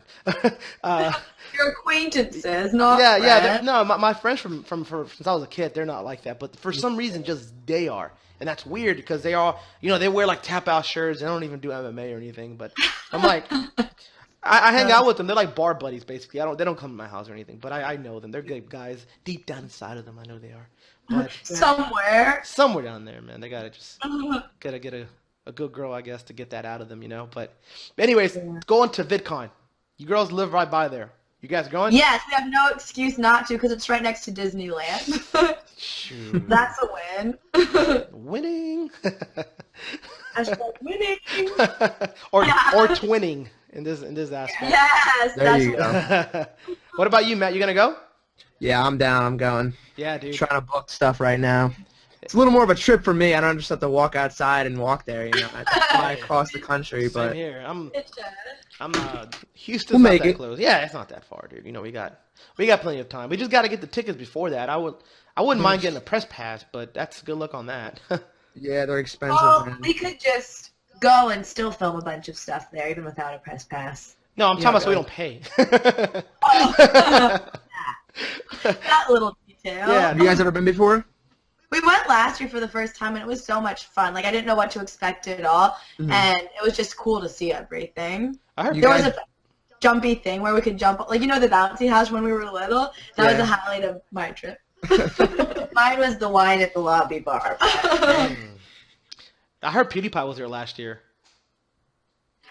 Your acquaintances, not yeah. No, my friends from since I was a kid, they're not like that, but for some reason, just they are. And that's weird because they are, they wear like tap out shirts. They don't even do MMA or anything, but I'm like, I hang out with them. They're like bar buddies, basically. They don't come to my house or anything, but I know them. They're good guys. Deep down inside of them, I know they are. But somewhere down there, man. They gotta get a good girl, I guess, to get that out of them, But anyways, going to VidCon. You girls live right by there. You guys going? Yes, we have no excuse not to because it's right next to Disneyland. Shoot. That's a win. Winning. Hashtag winning. or twinning. In this aspect. Yes, there you go. What about you, Matt? You gonna go? Yeah, I'm down. I'm going. Yeah, dude. Trying to book stuff right now. It's a little more of a trip for me. I don't just have to walk outside and walk there. I have to fly across the country. Same But here. I'm Houston's we'll not make that it. close. Yeah, it's not that far, dude. We got plenty of time. We just got to get the tickets before that. I wouldn't mind getting a press pass, but that's good luck on that. Yeah, they're expensive. Well, man. we could just go and still film a bunch of stuff there, even without a press pass. No, I'm talking about so we don't pay. That little detail. Yeah. Have you guys ever been before? We went last year for the first time, and it was so much fun. Like, I didn't know what to expect at all, and it was just cool to see everything. I heard There was a jumpy thing where we could jump, like, the bouncy house when we were little? That was the highlight of my trip. Mine was the wine at the lobby bar. I heard PewDiePie was there last year.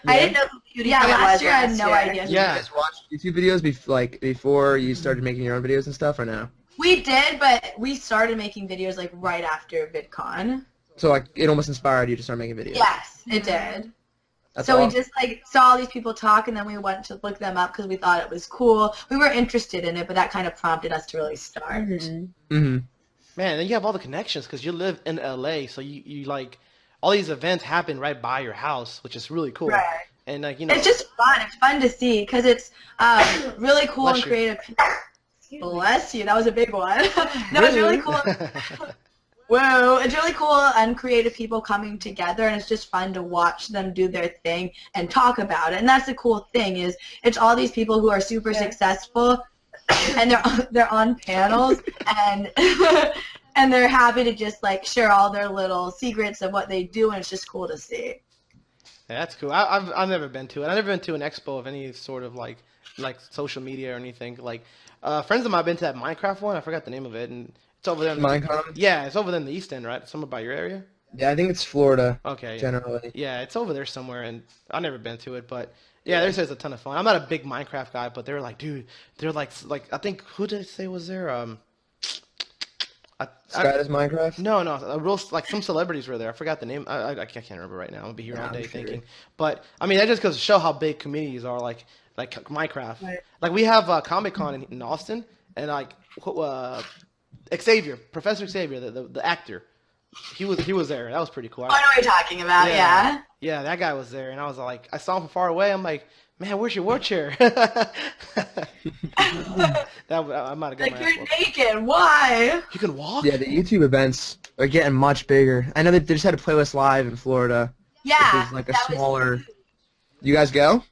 I didn't know who PewDiePie was last year. I had no idea. Did you guys watch YouTube videos before you started making your own videos and stuff, or no? We did, but we started making videos like right after VidCon. So like it almost inspired you to start making videos. Yes, it did. That's so awesome. we just saw all these people talk, and then we went to look them up because we thought it was cool. We were interested in it, but that kind of prompted us to really start. Mm-hmm. Man, then you have all the connections because you live in LA, so you like all these events happen right by your house, which is really cool. Right. And it's just fun. It's fun to see because it's really cool Bless and you. creative. Bless you. That was a big one. No, it's really cool. Whoa, it's really cool and creative people coming together, and it's just fun to watch them do their thing and talk about it. And that's the cool thing is it's all these people who are super successful, and they're on panels and and they're happy to just share all their little secrets of what they do, and it's just cool to see. Yeah, that's cool. I've never been to it. I've never been to an expo of any sort of like social media or anything. Friends of mine have been to that Minecraft one. I forgot the name of it, and it's over there. Minecraft? Yeah, it's over there in the East End, right? Somewhere by your area. Yeah, I think it's Florida. Okay. Generally. Yeah, it's over there somewhere, and I've never been to it, but yeah, there's a ton of fun. I'm not a big Minecraft guy, but they're like, dude, they're like I think who did I say was there? Sky's Minecraft? No, a real some celebrities were there. I forgot the name. I can't remember right now. I'll be here all day thinking. But I mean, that just goes to show how big communities are. Like Minecraft. Right. Like we have Comic-Con in Austin, and Xavier, Professor Xavier, the actor, he was there. That was pretty cool. I know what you're talking about. Yeah. Yeah, that guy was there, and I was like, I saw him from far away. I'm like, Man, where's your wheelchair? that I might have got Like my ass you're whooped. naked. Why? You can walk? Yeah, the YouTube events are getting much bigger. I know that they just had a playlist live in Florida, which Yeah, is like a that was smaller. You guys go?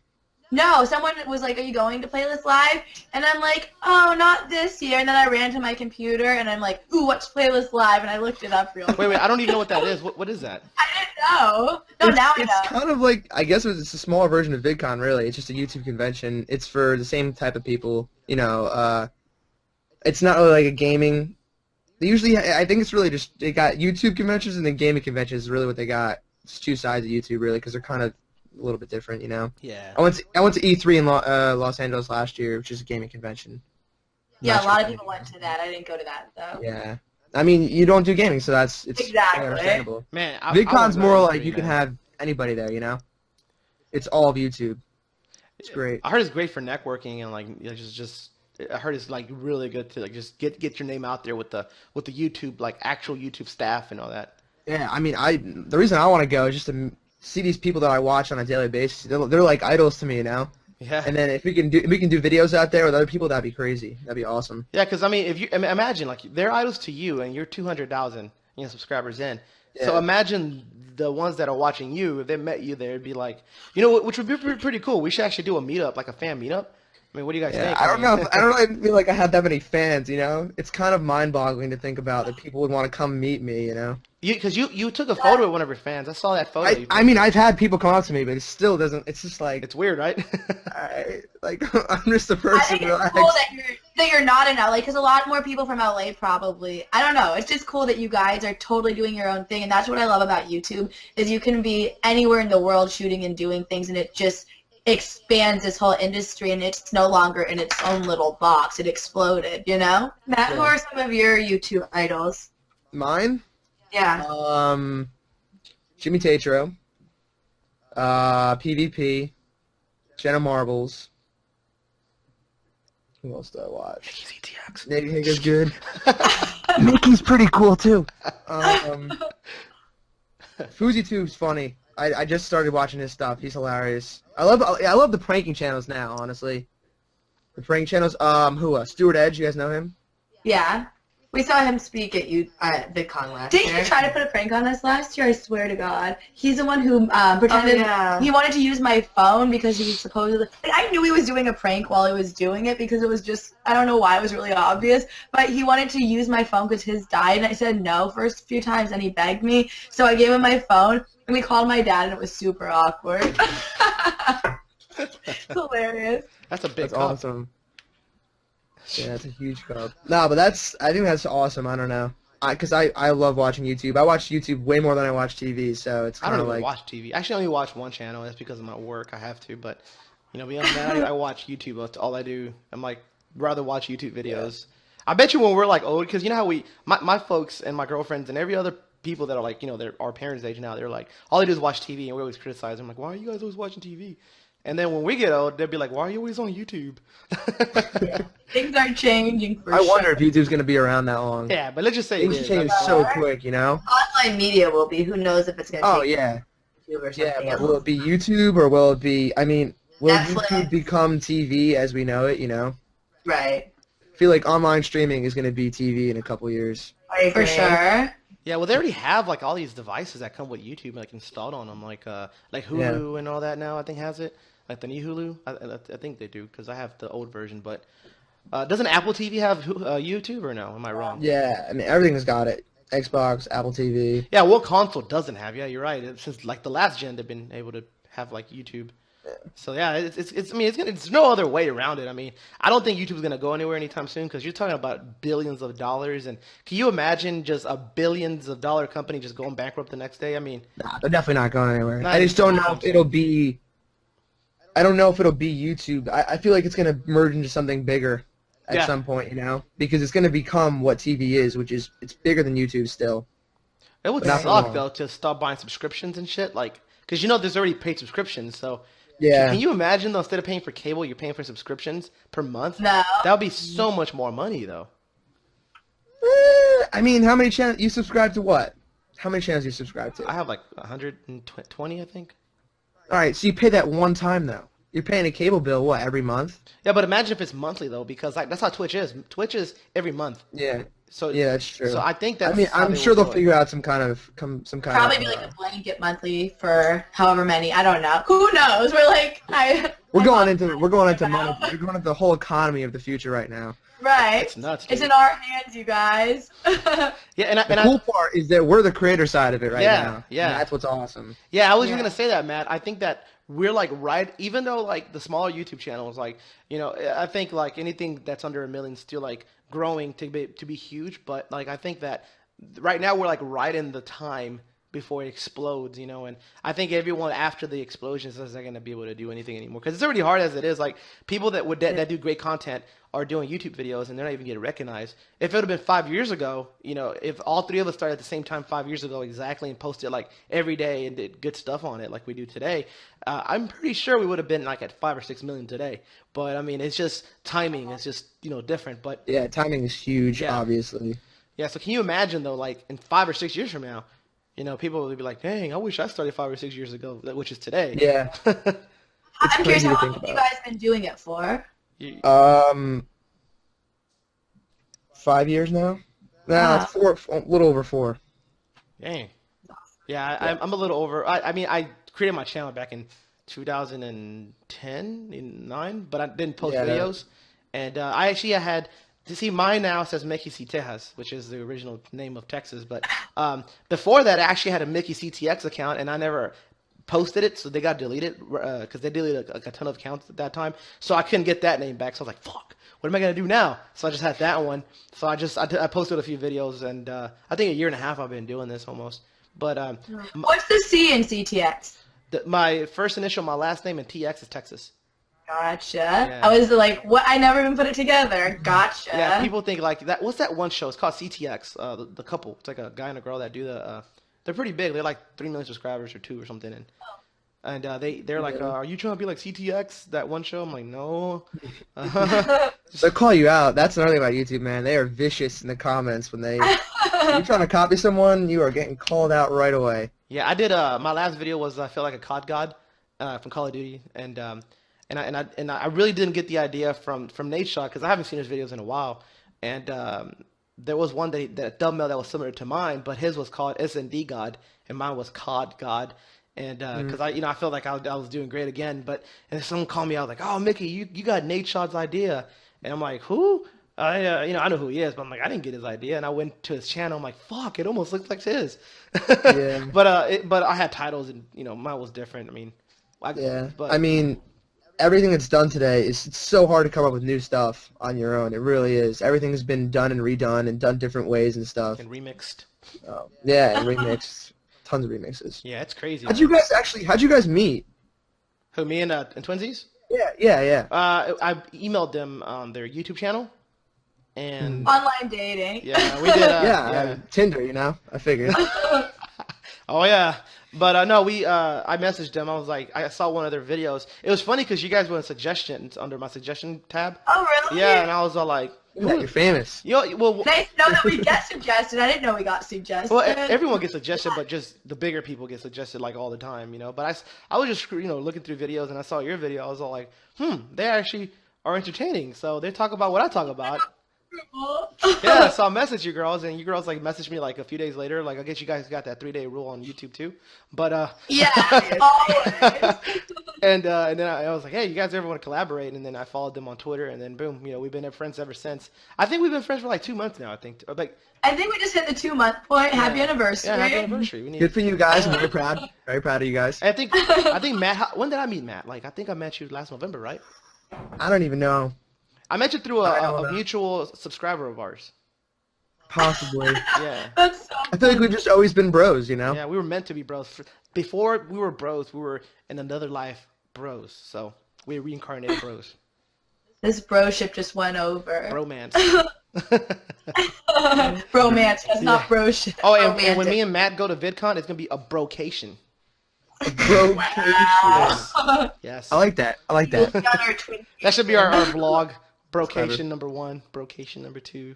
No, someone was like, "Are you going to Playlist Live?" And I'm like, "Oh, not this year." And then I ran to my computer and I'm like, "Ooh, what's Playlist Live?" And I looked it up real quick. Wait, I don't even know what that is. What is that? I didn't know. No, It's, now I it's know. kind of like, I guess it's a smaller version of VidCon, really. It's just a YouTube convention. It's for the same type of people, you know. It's not really like a gaming. They usually, I think it's really just, they got YouTube conventions and then gaming conventions is really what they got. It's two sides of YouTube, really, because they're kind of a little bit different, you know. Yeah. I went to E3 in Los Angeles last year, which is a gaming convention. Yeah, Not a lot sure of if people went to that. I didn't go to that though. Yeah. I mean, you don't do gaming, so it's Exactly. understandable. Man, I VidCon's wanna go more to like E3, you can man. have anybody there, you know. It's all of YouTube. It's great. I heard it's great for networking and like just I heard it's like really good to like just get your name out there with the YouTube like actual YouTube staff and all that. Yeah, I mean, the reason I want to go is just to see these people that I watch on a daily basis. They're like idols to me, you know. Yeah. And then if we can do videos out there with other people, that'd be crazy. That'd be awesome. Yeah, because I mean, if you imagine like they're idols to you and you're 200,000 subscribers in, so Yeah. imagine the ones that are watching you. If they met you there, it'd be like, you know, which would be pretty cool. We should actually do a meetup, like a fan meetup. I mean, what do you guys Yeah, think? I don't know. I don't really feel like I have that many fans, you know. It's kind of mind-boggling to think about that people would want to come meet me, you know. Because you took a photo with one of your fans. I saw that photo. I mean, I've had people come up to me, but it still doesn't. It's just like, It's weird, right? I'm just a I person. think it's Relax. cool that you're not in LA because a lot more people from LA probably. I don't know. It's just cool that you guys are totally doing your own thing, and that's what I love about YouTube is you can be anywhere in the world shooting and doing things, and it just expands this whole industry, and it's no longer in its own little box. It exploded, you know? Matt, who Yeah. are some of your YouTube idols? Mine. Yeah. Jimmy Tatro, PvP, Jenna Marbles. Who else do I watch? CTX. Nate Higa's good. Mickey's pretty cool too. Fuzi2's funny. I just started watching his stuff. He's hilarious. I love the pranking channels now. Honestly, the pranking channels. Who? Stuart Edge. You guys know him? Yeah. We saw him speak at VidCon last year. Didn't he try to put a prank on us last year? I swear to God. He's the one who pretended yeah. he wanted to use my phone because he supposedly... I knew he was doing a prank while he was doing it because it was just... I don't know why it was really obvious, but he wanted to use my phone because his died, and I said no first few times, and he begged me. So I gave him my phone, and we called my dad, and it was super awkward. It's hilarious. That's a big That's cup. awesome. Yeah, that's a huge cup. No, but I think that's awesome. I don't know. Because I love watching YouTube. I watch YouTube way more than I watch TV, so it's I kind don't of even like... watch TV. Actually, I only watch one channel. That's because of my work. I have to, but beyond that, I watch YouTube. That's all I do. I'm like rather watch YouTube videos. I bet you when we're like old, because you know how my folks and my girlfriends and every other people that are like they're our parents' age now. They're like all they do is watch TV, and we always criticize them. Like, why are you guys always watching TV? And then when we get old, they'll be like, why are you always on YouTube? Things are changing for I sure. wonder if YouTube's going to be around that long. Yeah, but let's just say it Things is. change so quick, you know? Online media will be. Who knows if it's going to Oh, take yeah. YouTube or Yeah, something but else. will it be YouTube or will it be... I mean, will Netflix. YouTube become TV as we know it, you know? Right. I feel like online streaming is going to be TV in a couple years. I For agree. sure. Yeah, well, they already have like all these devices that come with YouTube like installed on them, like Hulu and all that now. I think has it, like the new Hulu. I think they do because I have the old version. But doesn't Apple TV have YouTube or no? Am I wrong? Yeah, I mean, everything's got it. Xbox, Apple TV. Yeah, what console doesn't have? Yeah, you're right. Since like the last gen, they've been able to have like YouTube. So yeah, it's I mean, it's no other way around it. I mean, I don't think YouTube's gonna go anywhere anytime soon because you're talking about billions of dollars, and can you imagine just a billions of dollar company just going bankrupt the next day? I mean, Nah, they're definitely not going anywhere. Not I just don't know anytime if it'll be... I don't know if it'll be YouTube. I feel like it's going to merge into something bigger at Yeah. some point, you know? Because it's going to become what TV is, which is... It's bigger than YouTube still. it would Not for suck long. though to stop buying subscriptions and shit, like because there's already paid subscriptions. So Yeah. can you imagine though, instead of paying for cable, you're paying for subscriptions per month? No. That would be so much more money though. I mean, how many channels... You subscribe to what? How many channels do you subscribe to? I have like 120, I think. All right, so you pay that one time, though. You're paying a cable bill, what, every month? Yeah, but imagine if it's monthly though, because like that's how Twitch is. Twitch is every month. Yeah. So Yeah, that's so true. I think I that's mean, how I'm they sure will they'll do it. figure out some kind Probably of. be like a blanket monthly for however many. I don't know. Who knows? We're like We're going into money. We're going into the whole economy of the future right now. right. It's nuts, It's dude. in our hands, you guys. Yeah, The cool part is that we're the creator side of it right Yeah, now. yeah. And that's what's awesome. Yeah, I was just Yeah. gonna say that, Matt. I think that we're like right, even though like the smaller YouTube channels, like I think like anything that's under 1 million is still like growing to be huge. But like I think that right now we're like right in the time before it explodes, and I think everyone after the explosion says they're gonna be able to do anything anymore because it's already hard as it is. Like people that do great content are doing YouTube videos and they're not even getting recognized. If it would have been 5 years ago, if all three of us started at the same time 5 years ago exactly and posted like every day and did good stuff on it like we do today, I'm pretty sure we would have been like at 5 or 6 million today. But I mean, it's just timing. It's just different. But Yeah, timing is huge, Yeah. obviously. yeah, so can you imagine though, like in 5 or 6 years from now, people will be like, "Dang, I wish I started 5 or 6 years ago," which is today. Yeah. It's I'm curious, crazy how to long think have you about. guys been doing it for? You- 5 years now? No, Ah. it's four, a little over 4. Dang. Yeah, I'm a little over. I mean, I created my channel back in 2010, in 9, but I didn't post Yeah. videos. And I had to see mine now says Mickeyctx, which is the original name of Texas. But before that, I actually had a Mickeyctx account, and I never posted it, so they got deleted because they deleted like a ton of accounts at that time. So I couldn't get that name back. So I was like, "Fuck, what am I gonna do now?" So I just had that one. So I posted a few videos, and I think a year and a half I've been doing this almost. But What's the C in CTX? my first initial, my last name, and TX is Texas. Gotcha. I was like, what? I never even put it together. Gotcha. Yeah, people think like that. What's that one show? It's called CTX. The couple. It's like a guy and a girl that do the. They're pretty big. They're like 3 million subscribers or 2 or something, and they're like, "Are you trying to be like CTX?" That one show. I'm like, "No." They'll call you out. That's another thing about YouTube, man. They are vicious in the comments when you're trying to copy someone, you are getting called out right away. Yeah, I did. My last video was I feel like a COD god from Call of Duty, and I really didn't get the idea from Nate Shot because I haven't seen his videos in a while, and there was one that thumbnail that was similar to mine, but his was called SND God, and mine was COD God, and because I felt like I was doing great again, and someone called me out like, "Oh, Mickey, you got Nate Shot's idea," and I'm like, "Who?" I know who he is, but I'm like, I didn't get his idea, and I went to his channel. I'm like, fuck, it almost looks like his. Yeah. But I had titles, and mine was different. I mean, Yeah. But I mean, everything that's done today it's so hard to come up with new stuff on your own. It really is. Everything's been done and redone and done different ways and stuff. and remixed. Yeah, and remixed. Tons of remixes. Yeah, it's crazy. How'd man. you guys meet? Who, me and Twinsies? Yeah. I emailed them their YouTube channel, and Online dating. yeah, we did. Yeah, Tinder, I figured. Oh yeah, but no, I messaged them. I was like, I saw one of their videos. It was funny because you guys were in suggestions under my suggestion tab. Oh, really? Yeah, and I was all like, Yeah, you're famous. well, Nice to know that we get suggested. I didn't know we got suggested. everyone gets suggested, but just the bigger people get suggested like all the time, But I was just looking through videos and I saw your video. I was all like, they actually are entertaining. So they talk about what I talk about. Yeah, so I messaged you girls, and you girls like messaged me like a few days later. Like, I guess you guys got that 3-day rule on YouTube too. But Yeah, always. and then I was like, hey, you guys ever want to collaborate? And then I followed them on Twitter, and then boom, we've been friends ever since. I think we've been friends for like 2 months now. I think, like, I think we just hit the 2-month point. Happy anniversary. yeah, happy anniversary. We need. Good for you guys. I'm very proud. Very proud of you guys. I think Matt. When did I meet Matt? Like, I think I met you last November, right? I don't even know. I met you through I don't a know. mutual subscriber of ours. Possibly. Yeah. That's so I feel like we've just always been bros, Yeah, we were meant to be bros. Before we were bros, we were in another life bros. So we reincarnated bros. This broship just went over. Bromance. Bromance, that's not broship. Oh, and when Romantic. me and Matt go to VidCon, it's gonna be a brocation. Brocation. Yes. I like that. I like that. Got our twin- That should be our vlog. Brocation clever. number 1, brocation number 2.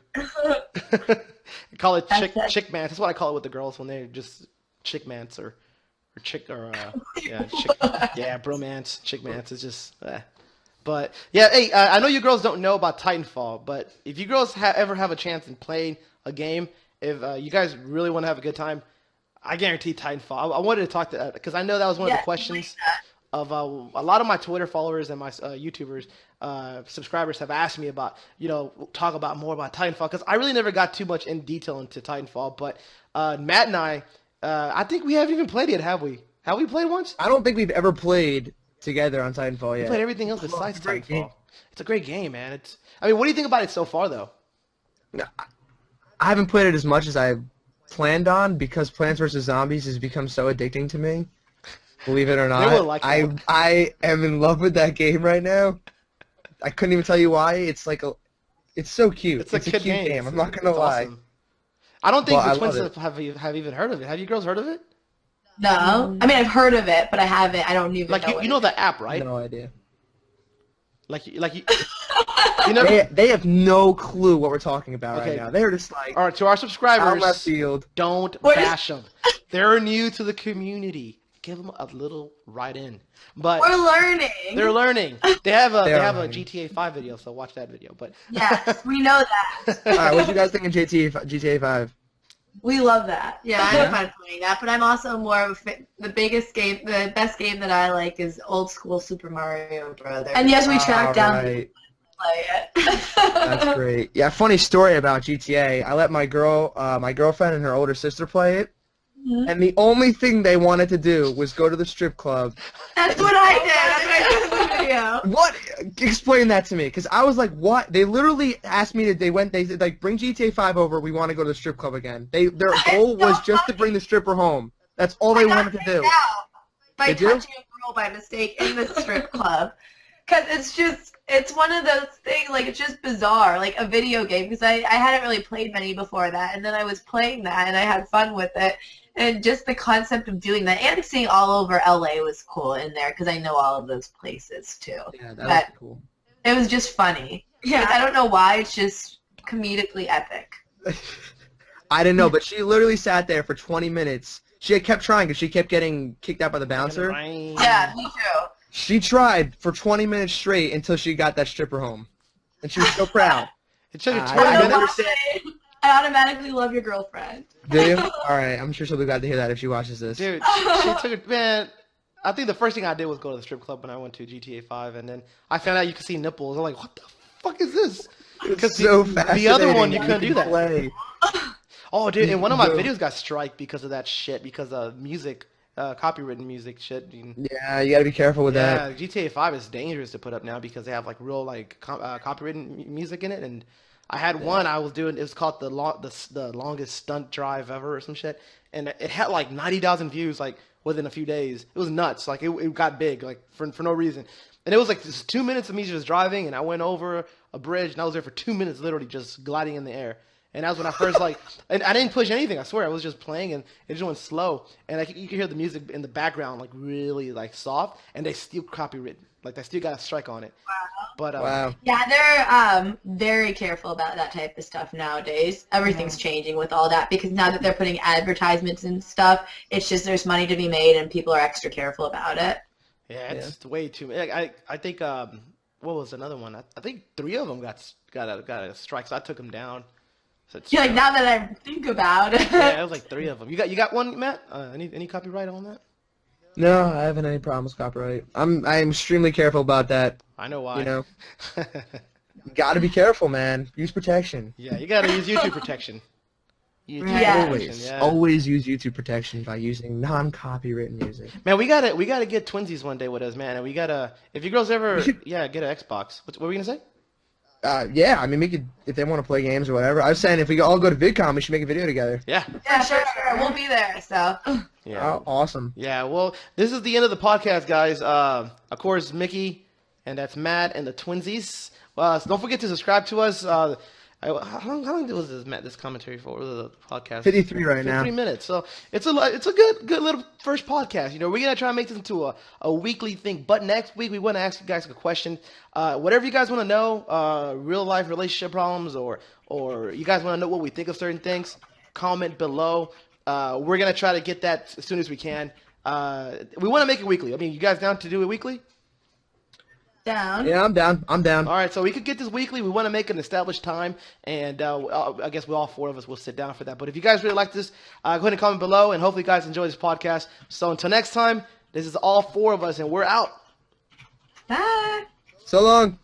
Call it chick mance. That's what I call it with the girls when they're just chick mance or or chick or yeah, chick, yeah, bromance, chickmance. It's just. But yeah, hey, I know you girls don't know about Titanfall, but if you girls ever have a chance in playing a game, if you guys really want to have a good time, I guarantee Titanfall. I wanted to talk to because I know that was one of the questions of a lot of my Twitter followers and my YouTubers subscribers have asked me about, talk about more about Titanfall because I really never got too much in detail into Titanfall. But Matt and I think we haven't even played it, have we? Have we played once? I don't think we've ever played together on Titanfall We yet. played everything else besides It's a great Titanfall. game. It's a great game, man. I mean, what do you think about it so far, though? I haven't played it as much as I planned on because Plants vs. Zombies has become so addicting to me. Believe it or not, I am in love with that game right now. I couldn't even tell you why. It's so cute. It's a cute game. I'm not gonna lie. Awesome. I don't think the twins have even heard of it. Have you girls heard of it? No. I mean, I've heard of it, but I haven't. I don't even know. You know the app, right? No idea. You know. They have no clue what we're talking about right now. They're just like, all right, to our subscribers, left field. Don't bash them. They're new to the community. Give them a little in. But we're learning. They're learning. They have a GTA 5 video, so watch that video. But yes, we know that. All right, what do you guys think of GTA 5? We love that. Yeah, I have fun playing that, but I'm also more of the best game that I like is old school Super Mario Brothers. And yes, we tracked down Right. play it. That's great. Yeah, funny story about GTA. I let my girlfriend and her older sister play it, and the only thing they wanted to do was go to the strip club. That's what I did. That's what I did in the video. What? Explain that to me, because I was like, what? They literally asked me they said, like, bring GTA 5 over, we want to go to the strip club again. Their goal was just to bring the stripper home. That's all they wanted to do. By touching a girl by mistake in the strip club. Because it's one of those things, like, it's just bizarre, like a video game, because I hadn't really played many before that, and then I was playing that, and I had fun with it, and just the concept of doing that, and seeing all over LA was cool in there, because I know all of those places, too. Yeah, that was cool. It was just funny. Yeah. I don't know why, it's just comedically epic. I didn't know, but she literally sat there for 20 minutes. She had kept trying, because she kept getting kicked out by the bouncer. Yeah, me too. She tried for 20 minutes straight until she got that stripper home. And she was so proud. It took her 20 minutes. I automatically love your girlfriend. Do you? Alright, I'm sure she'll be glad to hear that if she watches this. Dude, she took it, man. I think the first thing I did was go to the strip club when I went to GTA 5, and then I found out you could see nipples. I'm like, what the fuck is this? Because so the other one, you couldn't do that. Play. Oh, dude, and one of my videos got striked because of that shit, because of music. Copywritten music shit. Yeah, you gotta be careful with that. Yeah, GTA 5 is dangerous to put up now because they have like real copywritten music in it. And I had one I was doing. It was called the longest stunt drive ever or some shit, and it had like 90,000 views like within a few days. It was nuts. Like it got big like for no reason. And it was like just 2 minutes of me just driving, and I went over a bridge, and I was there for 2 minutes, literally just gliding in the air. And that was when I first and I didn't push anything. I swear, I was just playing, and it just went slow. And you could hear the music in the background, like really like soft, and they still copywritten, like they still got a strike on it. Wow. But wow. Yeah, they're very careful about that type of stuff nowadays. Everything's changing with all that because now that they're putting advertisements and stuff, it's just there's money to be made, and people are extra careful about it. Yeah, it's way too. Like, I think what was another one? I think 3 of them got a strike, so I took them down. So You're like, now that I think about it. Yeah, it was like 3 of them. You got one, Matt? Any copyright on that? No, I haven't any problems with copyright. I'm extremely careful about that. I know why. You know, you gotta be careful, man. Use protection. Yeah, you gotta use YouTube protection. Always use YouTube protection by using non-copywritten music. Man, we gotta get twinsies one day with us, man. And we gotta, if you girls ever, get an Xbox. What were we gonna say? Yeah, I mean, we could, if they want to play games or whatever. I was saying if we all go to VidCon, we should make a video together. Yeah. Yeah, sure. We'll be there, so. Yeah. Oh, awesome. Yeah, well, this is the end of the podcast, guys. Of course, Mickey, and that's Matt, and the twinsies. So don't forget to subscribe to us. How long was this commentary for? The podcast 53 right now. 53 minutes. So it's a good little first podcast. You know, we're gonna try to make this into a weekly thing. But next week we want to ask you guys a question. Whatever you guys want to know, real life relationship problems, or you guys want to know what we think of certain things, comment below. We're gonna try to get that as soon as we can. We want to make it weekly. I mean, you guys down to do it weekly? Down. Yeah, I'm down. I'm down. All right, so we could get this weekly. We want to make an established time, and I guess we all four of us will sit down for that. But if you guys really like this, go ahead and comment below, and hopefully you guys enjoy this podcast. So until next time, this is all four of us, and we're out. Bye. So long.